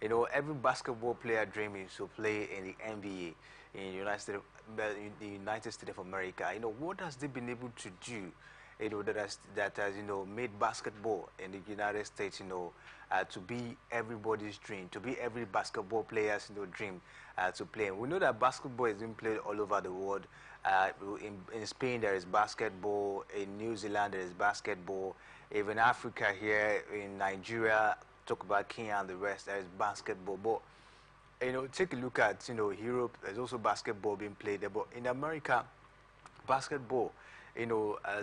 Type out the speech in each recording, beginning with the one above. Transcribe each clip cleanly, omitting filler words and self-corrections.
You know, every basketball player dreaming to play in the NBA in the United States of America. You know, what has they been able to do? You know, that has you know made basketball in the United States. You know, to be everybody's dream, to be every basketball player's dream to play. We know that basketball is being played all over the world. In Spain there is basketball. In New Zealand there is basketball. Even Africa here, in Nigeria, talk about Kenya and the rest, there is basketball. But you know, take a look at Europe. There's also basketball being played there. But in America, basketball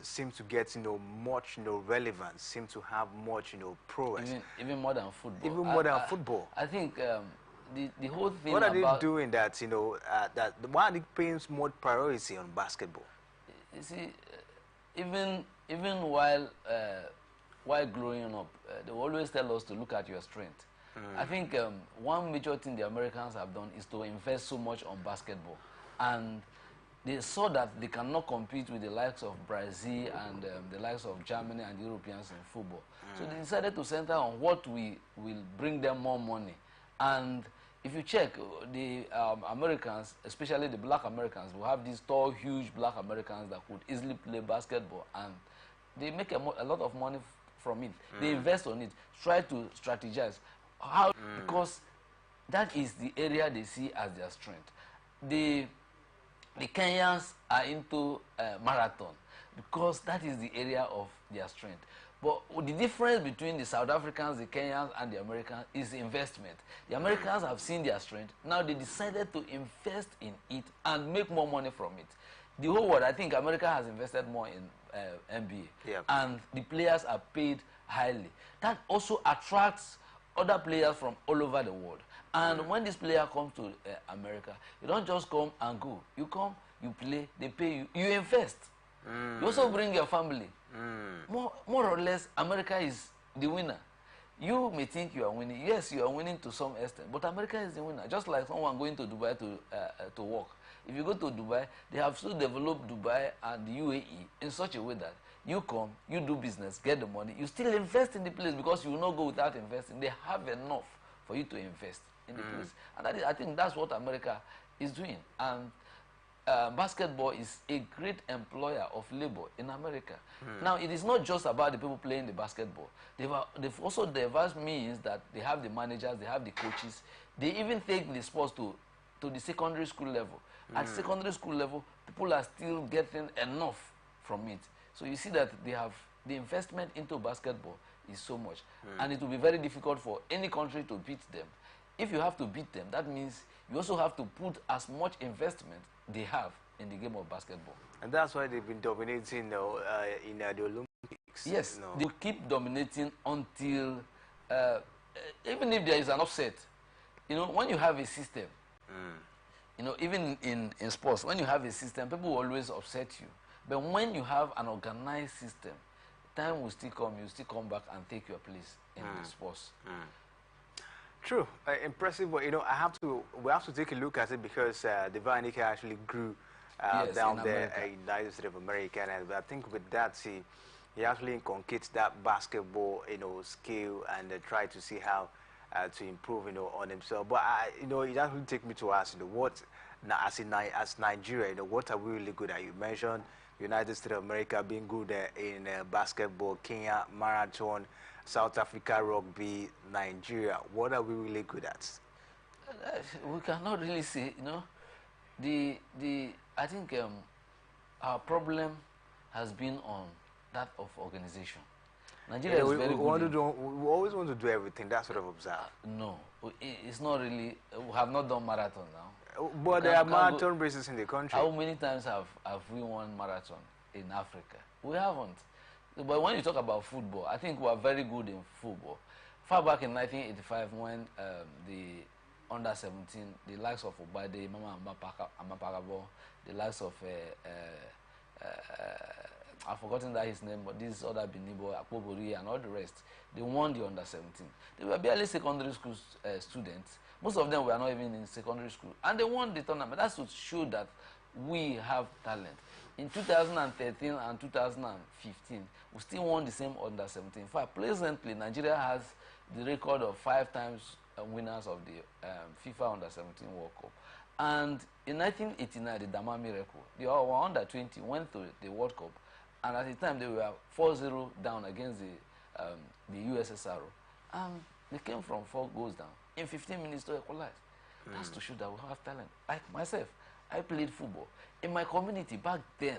seems to get much relevance, seems to have much prowess. Even more than football. Even more than football. I think the whole thing. What are they doing that that why are they paying more priority on basketball? You see, even while growing up, they always tell us to look at your strength. I think one major thing the Americans have done is to invest so much on basketball, and they saw that they cannot compete with the likes of Brazil and the likes of Germany and Europeans in football. So they decided to center on what will bring them more money. And if you check, the Americans, especially the black Americans, will have these tall, huge black Americans that could easily play basketball, and they make a lot of money from it. They invest on it, try to strategize. How? Because that is the area they see as their strength. The Kenyans are into marathon because that is the area of their strength. But the difference between the South Africans, the Kenyans, and the Americans is investment. The Americans have seen their strength. Now they decided to invest in it and make more money from it. The whole world, I think America has invested more in NBA. And the players are paid highly. That also attracts other players from all over the world. And when this player comes to America, you don't just come and go. You come, you play, they pay you, you invest. You also bring your family. More or less, America is the winner. You may think you are winning. Yes, you are winning to some extent, but America is the winner. Just like someone going to Dubai to work. If you go to Dubai, they have still developed Dubai and the UAE in such a way that you come, you do business, get the money, you still invest in the place because you will not go without investing. They have enough for you to invest in the place. And that is, I think that's what America is doing. And basketball is a great employer of labor in America. Now, it is not just about the people playing the basketball. They've also diverse means that they have the managers, they have the coaches. They even take the sports to the secondary school level. At secondary school level, people are still getting enough from it. So you see that they have the investment into basketball is so much. And it will be very difficult for any country to beat them. If you have to beat them, that means you also have to put as much investment they have in the game of basketball. And that's why they've been dominating in the Olympics. Yes, they will keep dominating until, even if there is an upset, when you have a system, even in sports, when you have a system, people will always upset you. But when you have an organized system, time will still come, you still come back and take your place in the sports. True, impressive. But we have to take a look at it because Divanika actually grew down there in the United States of America, and I think with that, he actually inculcates that basketball, skill, and try to see how to improve, on himself. But it actually take me to ask, what now as Nigeria, what are we really good at? You mentioned United States of America being good in basketball, Kenya marathon, South Africa rugby, Nigeria. What are we really good at? We cannot really say. I think our problem has been on that of organization. Nigeria is very good. We always want to do everything. That's what I've observed. No, it's not really. We have not done marathon now. But there are marathon races in the country. How many times have we won marathon in Africa? We haven't. But when you talk about football, I think we are very good in football. Far back in 1985, when the under-17, the likes of Obade, Mama Amaparabo, the likes of I've forgotten that his name, but this other Binibo, Akpobori, and all the rest, they won the under-17. They were barely secondary school students. Most of them were not even in secondary school. And they won the tournament. That's to show that we have talent. In 2013 and 2015, we still won the same under-17. In fact, presently, Nigeria has the record of 5 times winners of the FIFA Under-17 World Cup. And in 1989, the Dama Miracle, they were under 20, went to the World Cup, and at the time they were 4-0 down against the USSR, and they came from 4 goals down in 15 minutes to equalize. That's to show that we have talent. Like myself, I played football. In my community back then,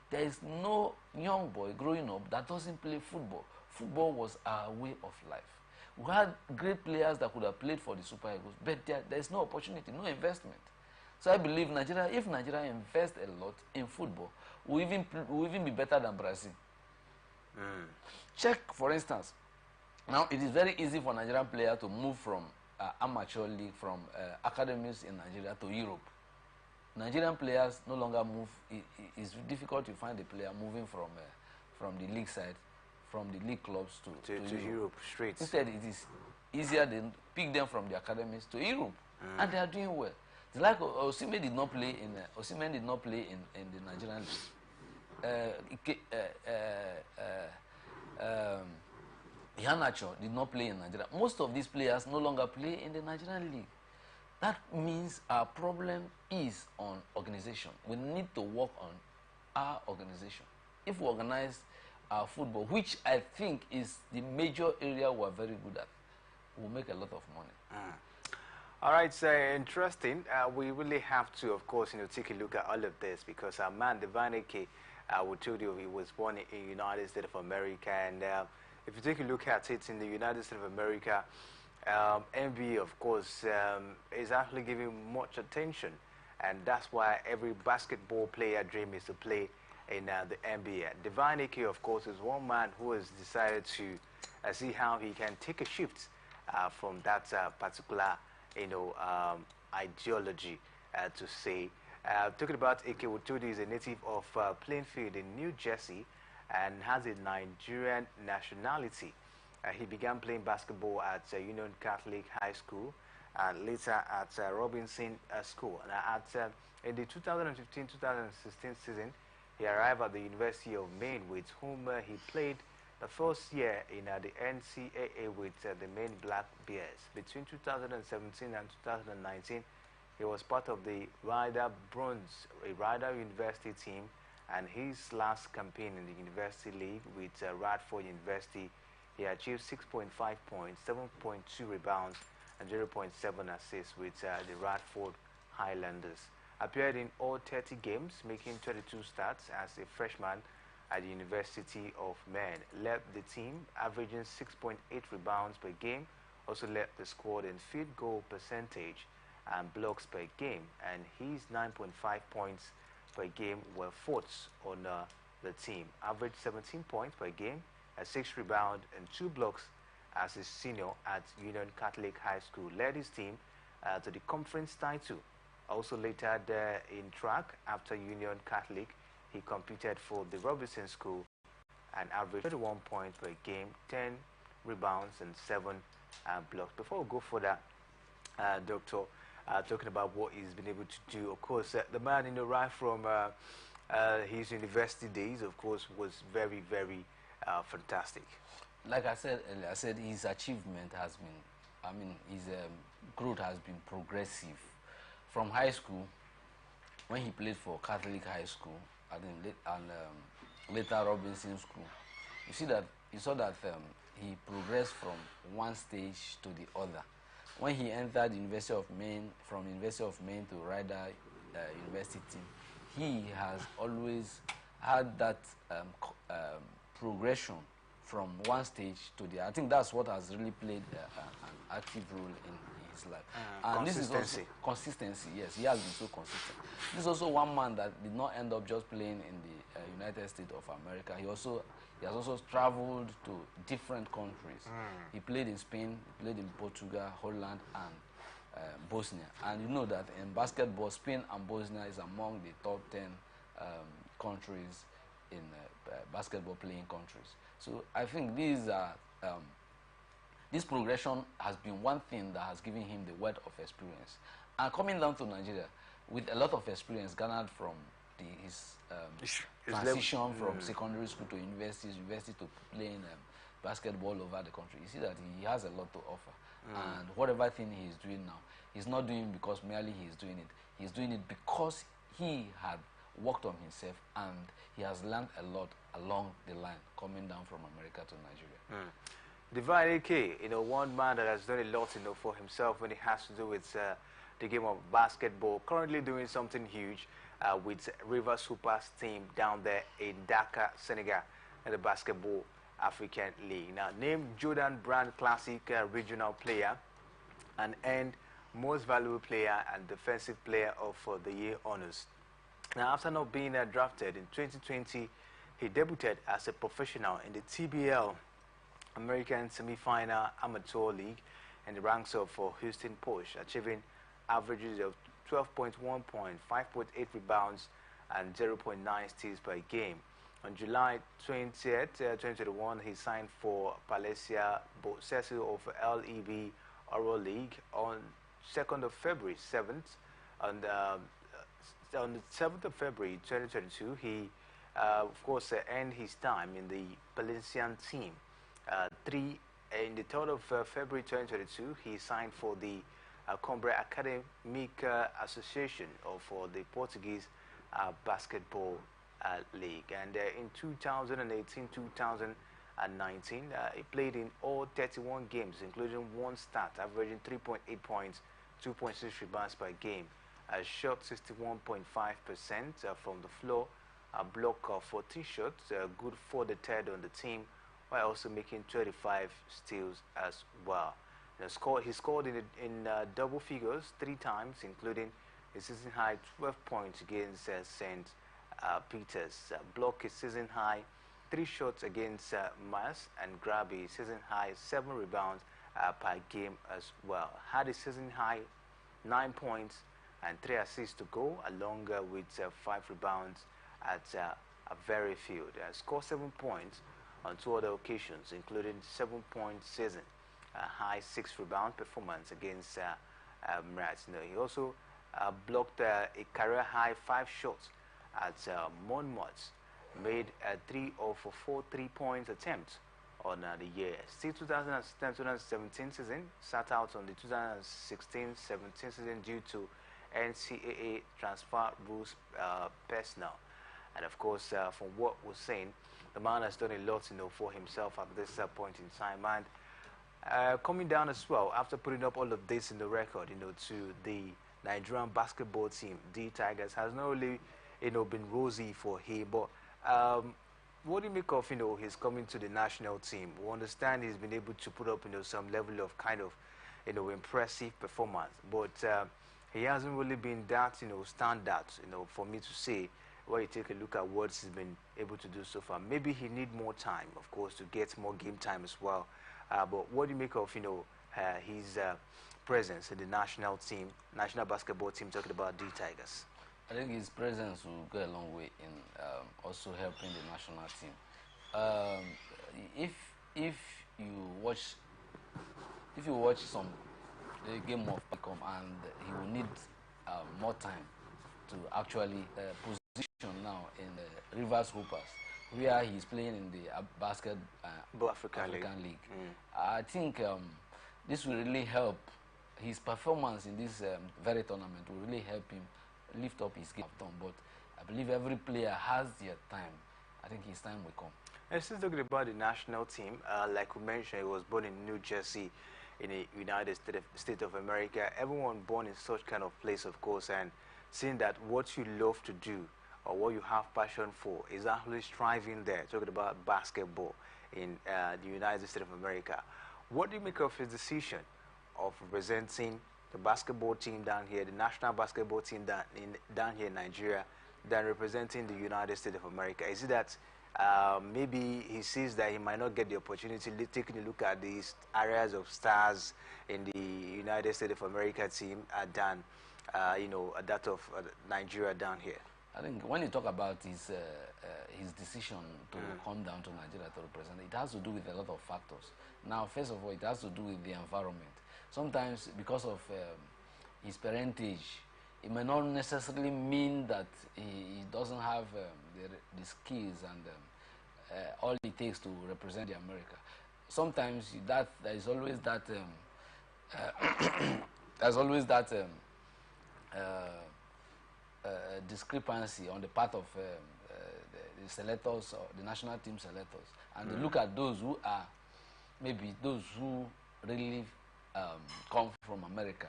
there is no young boy growing up that doesn't play football. Football was our way of life. We had great players that could have played for the Super Eagles, but there is no opportunity, no investment. So I believe Nigeria, if Nigeria invests a lot in football, we'll even be better than Brazil. Check, for instance, now it is very easy for Nigerian players to move from amateur league, from academies in Nigeria to Europe. Nigerian players no longer move. It's difficult to find a player moving from the league side, from the league clubs to Europe straight. Instead, it is easier than pick them from the academies to Europe, and they are doing well. It's like Osimhen did not play in the Nigerian league. Iheanacho did not play in Nigeria. Most of these players no longer play in the Nigerian league. That means our problem is on organization. We need to work on our organization. If we organize our football, which I think is the major area we are very good at, we'll make a lot of money. All right, so interesting. We really have to, of course, take a look at all of this, because our man, Divine Ike, we told you he was born in the United States of America, and if you take a look at it in the United States of America, NBA, of course, is actually giving much attention, and that's why every basketball player dream is to play in the NBA. Divine Ike, of course, is one man who has decided to see how he can take a shift from that particular ideology, to say. Talking about Ike Wotudi, is a native of Plainfield in New Jersey and has a Nigerian nationality. He began playing basketball at Union Catholic High School and later at Robinson School. And in the 2015-2016 season, he arrived at the University of Maine, with whom he played the first year in the NCAA with the Maine Black Bears. Between 2017 and 2019, he was part of the Ryder University team, and his last campaign in the University League with Radford University, he achieved 6.5 points, 7.2 rebounds, and 0.7 assists with the Radford Highlanders. Appeared in all 30 games, making 22 starts as a freshman at the University of Maine. Led the team, averaging 6.8 rebounds per game. Also led the squad in field goal percentage and blocks per game. And his 9.5 points per game were fourths on the team. Averaged 17 points per game, a 6 rebound and 2 blocks as a senior at Union Catholic High School. Led his team to the conference title. Also later in track after Union Catholic, he competed for the Robinson School and averaged 31 points per game, 10 rebounds and 7 blocks. Before we go further, Doctor, talking about what he's been able to do, of course, the man, right from his university days, of course, was very, very fantastic. Like I said earlier, I said his achievement has been, his growth has been progressive. From high school, when he played for Catholic High School, and later Robinson School, you saw that he progressed from one stage to the other. When he entered University of Maine, from University of Maine to Ryder University, he has always had that progression from one stage to the other. I think that's what has really played an active role in his life. And this is also consistency. Yes, he has been so consistent. This is also one man that did not end up just playing in the United States of America. He has also traveled to different countries. He played in Spain, he played in Portugal, Holland, and Bosnia. And you know that in basketball, Spain and Bosnia is among the top 10 countries in basketball playing countries. So I think this progression has been one thing that has given him the wealth of experience. And coming down to Nigeria with a lot of experience garnered from his transition from secondary school to university to playing basketball over the country, you see that he has a lot to offer. And whatever thing he is doing now, he's not doing because merely he is doing it. He's doing it because he had worked on himself and he has learned a lot along the line coming down from America to Nigeria. Divine AK, one man that has done a lot, for himself when it has to do with the game of basketball. Currently doing something huge with Rivers Hoopers team down there in Dakar, Senegal, in the Basketball African League. Now, named Jordan Brand Classic Regional Player and earned Most Valuable Player and Defensive Player of the Year honors. Now, after not being drafted in 2020, he debuted as a professional in the TBL American Semi-Final Amateur League in the ranks of Houston Posh, achieving averages of 12.1 points, 5.8 rebounds, and 0.9 steals per game. On July 20th, 2021, he signed for Palencia Bocesio of LEB Oral League. On 2nd of February 7th, on the 7th of February 2022, he, of course, ended his time in the Palencian team. In the 3rd of February 2022, he signed for the Coimbra Academic Association for the Portuguese Basketball League. And in 2018-2019, he played in all 31 games, including one start, averaging 3.8 points, 2.6 rebounds per game. Shot 61.5% from the floor, blocked 14 shots, good for the third on the team, while also making 25 steals as well. He scored in double figures 3 times, including a season-high 12 points against St. Peter's. Blocked a season-high 3 shots against Mas and grabbed a season-high 7 rebounds per game as well. Had a season-high 9 points and 3 assists to go, along with 5 rebounds at a very field. Scored 7 points on 2 other occasions, including 7-point season, high 6 rebound performance against Mraz. He also blocked a career high 5 shots at Monmouth, made 3 of 4 3-point attempts on the year. Still 2017 season, sat out on the 2016-17 season due to NCAA transfer rules personnel. And of course, from what we're saying, the man has done a lot, for himself at this point in time. And coming down as well, after putting up all of this in the record, to the Nigerian basketball team, the Tigers has not only, been rosy for him, but what do you make of, his coming to the national team? We understand he's been able to put up, some level of kind of, impressive performance, but he hasn't really been that, standout, for me to say. When you take a look at what he's been able to do so far, maybe he need more time, of course, to get more game time as well. But what do you make of, his presence in the national team, national basketball team, talking about the Tigers? I think his presence will go a long way in also helping the national team. If you watch some game of Picom, and he will need more time to actually position now in the Rivers Hoopers, where he's playing in the Basketball African League. I think this will really help his performance in this very tournament. Will really help him lift up his game. But I believe every player has their time. I think his time will come. And since talking about the national team, like we mentioned, he was born in New Jersey, in the United States of America. Everyone born in such kind of place, of course, and seeing that what you love to do or what you have passion for is actually striving there, talking about basketball in the United States of America. What do you make of his decision of representing the basketball team down here, the national basketball team down here in Nigeria, than representing the United States of America? Is it that maybe he sees that he might not get the opportunity, taking a look at these areas of stars in the United States of America team than that of Nigeria down here? I think when you talk about his decision to come down to Nigeria to represent, it has to do with a lot of factors. Now, first of all, it has to do with the environment. Sometimes, because of his parentage, it may not necessarily mean that he doesn't have the skills and all it takes to represent the America. Sometimes there is always that there's always that discrepancy on the part of the selectors or the national team selectors, and they look at those who are maybe those who really come from America,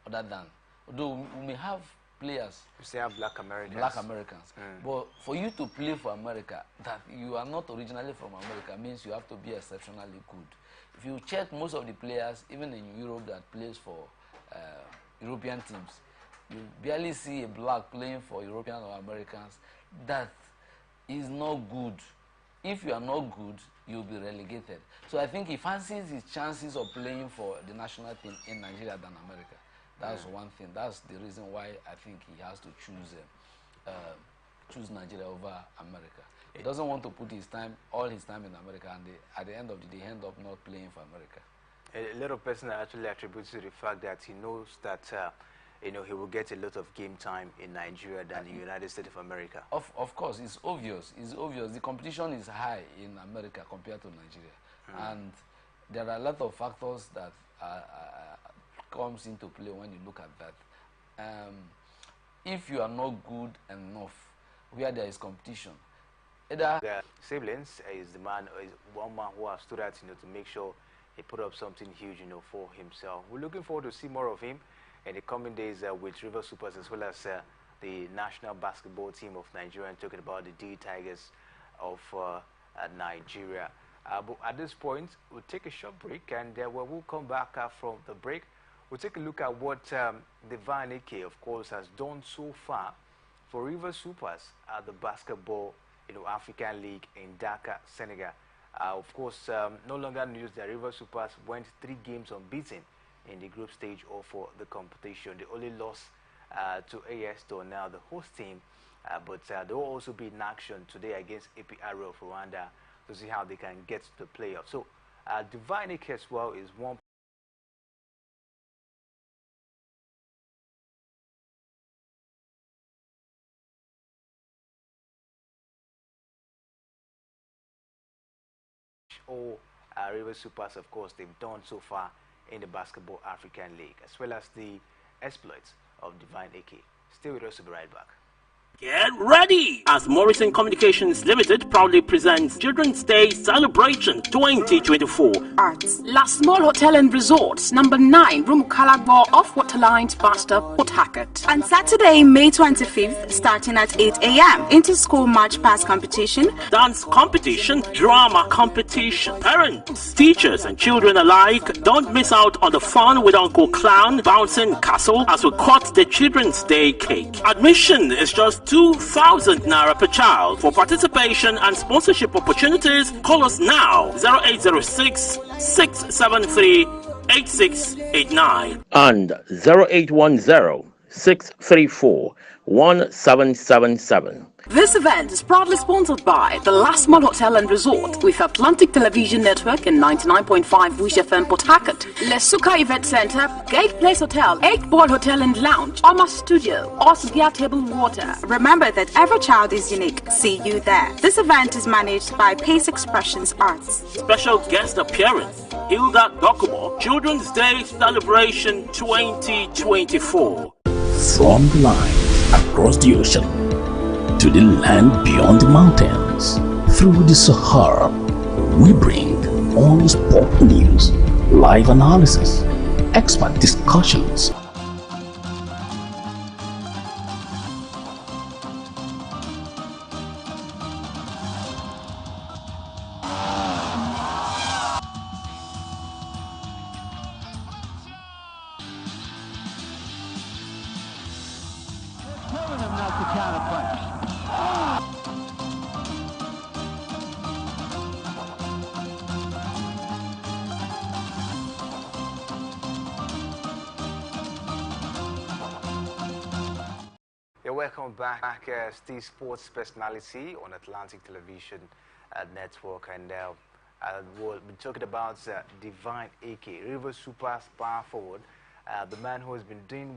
other than, although we may have players. You say have black Americans. Black Americans. But for you to play for America, that you are not originally from America means you have to be exceptionally good. If you check most of the players, even in Europe, that plays for European teams, you barely see a black playing for European or Americans. That is not good. If you are not good, you'll be relegated. So I think he fancies his chances of playing for the national team in Nigeria than America. That's one thing. That's the reason why I think he has to choose Nigeria over America. He doesn't want to put all his time in America, and at the end of the day, end up not playing for America. A lot of persons actually attribute to the fact that he knows that he will get a lot of game time in Nigeria than in the United States of America. Of course, it's obvious. It's obvious. The competition is high in America compared to Nigeria, and there are a lot of factors that comes into play when you look at that. If you are not good enough where there is competition, either the siblings is one man who has stood out to make sure he put up something huge for himself. We're looking forward to see more of him in the coming days with River Supers, as well as the national basketball team of Nigeria, and talking about the D Tigers of Nigeria. But at this point, we'll take a short break, and when we'll come back from the break, we'll take a look at what Divine Ike, of course, has done so far for River Supers at the Basketball African League in Dakar, Senegal. Of course, no longer news that River Supers went 3 games unbeaten in the group stage of the competition. They only lost to AS Tornell, the host team, but they will also be in action today against APR of Rwanda to see how they can get to the playoffs. So Divine Ike as well is one all River Supers, of course, they've done so far in the Basketball African League, as well as the exploits of Divine Ike. Stay with us, we'll be right back. Get ready! As Morrison Communications Limited proudly presents Children's Day Celebration 2024. Arts. La Small Hotel and Resorts, number 9, Room Calagbo off Waterlines, Basta, Port Harcourt. On Saturday, May 25th, starting at 8 a.m. Inter-school march past competition, Dance competition, drama competition. Parents, teachers and children alike, don't miss out on the fun with Uncle Clown, Bouncing Castle as we cut the Children's Day cake. Admission is just 2,000 naira per child. For participation and sponsorship opportunities, call us now 0806 673 8689 and 0810 634 1777. This event is proudly sponsored by the Last Mall Hotel and Resort with Atlantic Television Network and 99.5 Wish FM Port Harcourt, Lesuka Event Center, Gate Place Hotel, 8 Ball Hotel and Lounge, Oma Studio, Osgia Table Water. Remember that every child is unique. See you there. This event is managed by Pace Expressions Arts. Special guest appearance, Hilda Dokubo, Children's Day Celebration 2024. From the line across the ocean to the land beyond the mountains, through the Sahara, we bring all sport news, live analysis, expert discussions. Welcome back, Steve Sports Personality on Atlantic Television Network, and we'll be talking about Divine Ike, River Supers power forward, the man who has been doing